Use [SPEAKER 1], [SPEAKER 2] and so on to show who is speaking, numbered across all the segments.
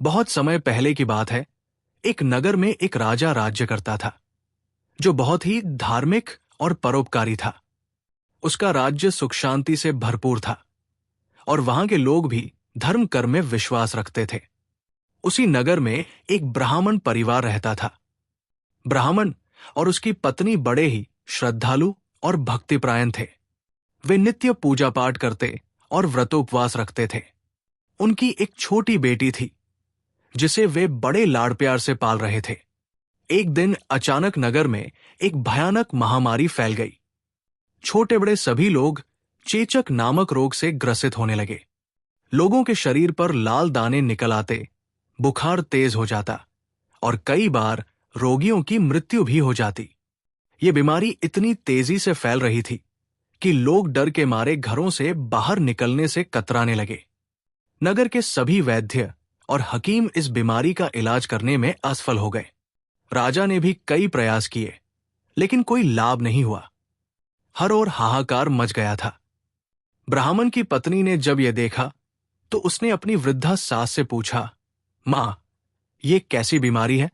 [SPEAKER 1] बहुत समय पहले की बात है। एक नगर में एक राजा राज्य करता था, जो बहुत ही धार्मिक और परोपकारी था। उसका राज्य सुख शांति से भरपूर था और वहां के लोग भी धर्म कर्म में विश्वास रखते थे। उसी नगर में एक ब्राह्मण परिवार रहता था। ब्राह्मण और उसकी पत्नी बड़े ही श्रद्धालु और भक्तिपरायण थे। वे नित्य पूजा पाठ करते और व्रतोपवास रखते थे। उनकी एक छोटी बेटी थी, जिसे वे बड़े लाड़ प्यार से पाल रहे थे। एक दिन अचानक नगर में एक भयानक महामारी फैल गई। छोटे बड़े सभी लोग चेचक नामक रोग से ग्रसित होने लगे। लोगों के शरीर पर लाल दाने निकल आते, बुखार तेज हो जाता और कई बार रोगियों की मृत्यु भी हो जाती। ये बीमारी इतनी तेजी से फैल रही थी कि लोग डर के मारे घरों से बाहर निकलने से कतराने लगे। नगर के सभी वैद्य और हकीम इस बीमारी का इलाज करने में असफल हो गए। राजा ने भी कई प्रयास किए, लेकिन कोई लाभ नहीं हुआ। हर ओर हाहाकार मच गया था। ब्राह्मण की पत्नी ने जब यह देखा तो उसने अपनी वृद्धा सास से पूछा, मां, ये कैसी बीमारी है?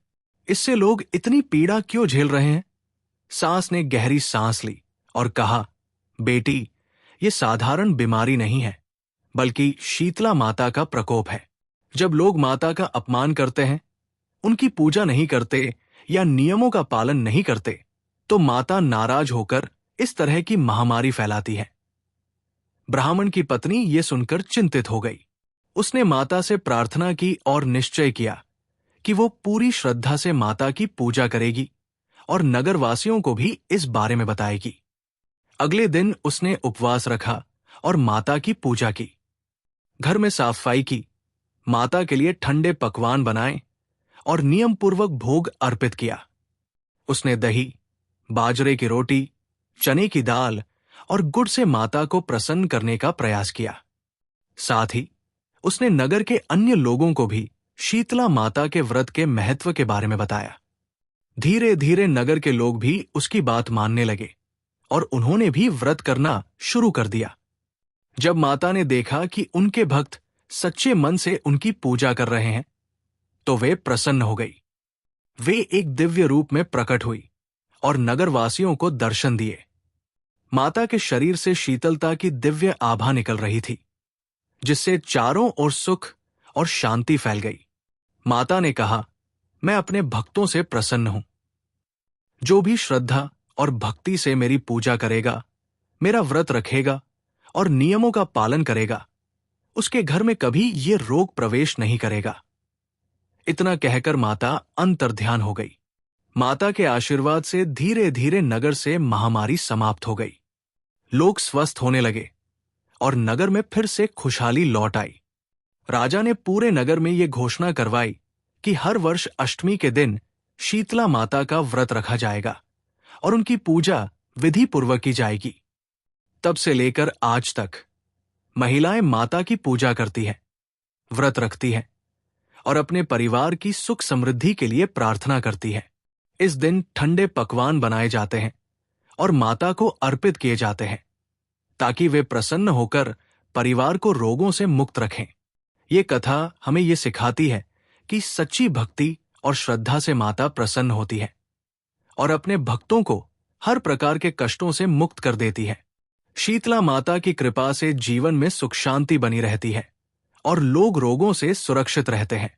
[SPEAKER 1] इससे लोग इतनी पीड़ा क्यों झेल रहे हैं? सास ने गहरी सांस ली और कहा, बेटी, ये साधारण बीमारी नहीं है, बल्कि शीतला माता का प्रकोप है। जब लोग माता का अपमान करते हैं, उनकी पूजा नहीं करते या नियमों का पालन नहीं करते, तो माता नाराज होकर इस तरह की महामारी फैलाती है। ब्राह्मण की पत्नी ये सुनकर चिंतित हो गई। उसने माता से प्रार्थना की और निश्चय किया कि वो पूरी श्रद्धा से माता की पूजा करेगी और नगरवासियों को भी इस बारे में बताएगी। अगले दिन उसने उपवास रखा और माता की पूजा की। घर में साफ सफाई की, माता के लिए ठंडे पकवान बनाए और नियम पूर्वक भोग अर्पित किया। उसने दही, बाजरे की रोटी, चने की दाल और गुड़ से माता को प्रसन्न करने का प्रयास किया। साथ ही उसने नगर के अन्य लोगों को भी शीतला माता के व्रत के महत्व के बारे में बताया। धीरे धीरे नगर के लोग भी उसकी बात मानने लगे और उन्होंने भी व्रत करना शुरू कर दिया। जब माता ने देखा कि उनके भक्त सच्चे मन से उनकी पूजा कर रहे हैं, तो वे प्रसन्न हो गई। वे एक दिव्य रूप में प्रकट हुई और नगरवासियों को दर्शन दिए। माता के शरीर से शीतलता की दिव्य आभा निकल रही थी, जिससे चारों ओर सुख और शांति फैल गई। माता ने कहा, मैं अपने भक्तों से प्रसन्न हूं। जो भी श्रद्धा और भक्ति से मेरी पूजा करेगा, मेरा व्रत रखेगा और नियमों का पालन करेगा, उसके घर में कभी ये रोग प्रवेश नहीं करेगा। इतना कहकर माता अंतर्ध्यान हो गई। माता के आशीर्वाद से धीरे धीरे नगर से महामारी समाप्त हो गई। लोग स्वस्थ होने लगे और नगर में फिर से खुशहाली लौट आई। राजा ने पूरे नगर में ये घोषणा करवाई कि हर वर्ष अष्टमी के दिन शीतला माता का व्रत रखा जाएगा और उनकी पूजा विधि पूर्वक की जाएगी। तब से लेकर आज तक महिलाएं माता की पूजा करती हैं, व्रत रखती हैं और अपने परिवार की सुख समृद्धि के लिए प्रार्थना करती हैं। इस दिन ठंडे पकवान बनाए जाते हैं और माता को अर्पित किए जाते हैं, ताकि वे प्रसन्न होकर परिवार को रोगों से मुक्त रखें। ये कथा हमें ये सिखाती है कि सच्ची भक्ति और श्रद्धा से माता प्रसन्न होती है और अपने भक्तों को हर प्रकार के कष्टों से मुक्त कर देती है। शीतला माता की कृपा से जीवन में सुख शांति बनी रहती है और लोग रोगों से सुरक्षित रहते हैं।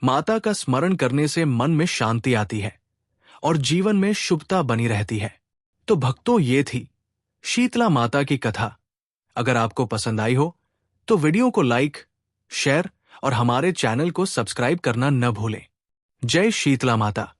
[SPEAKER 1] माता का स्मरण करने से मन में शांति आती है और जीवन में शुभता बनी रहती है। तो भक्तों, ये थी शीतला माता की कथा। अगर आपको पसंद आई हो तो वीडियो को लाइक, शेयर और हमारे चैनल को सब्सक्राइब करना न भूलें। जय शीतला माता।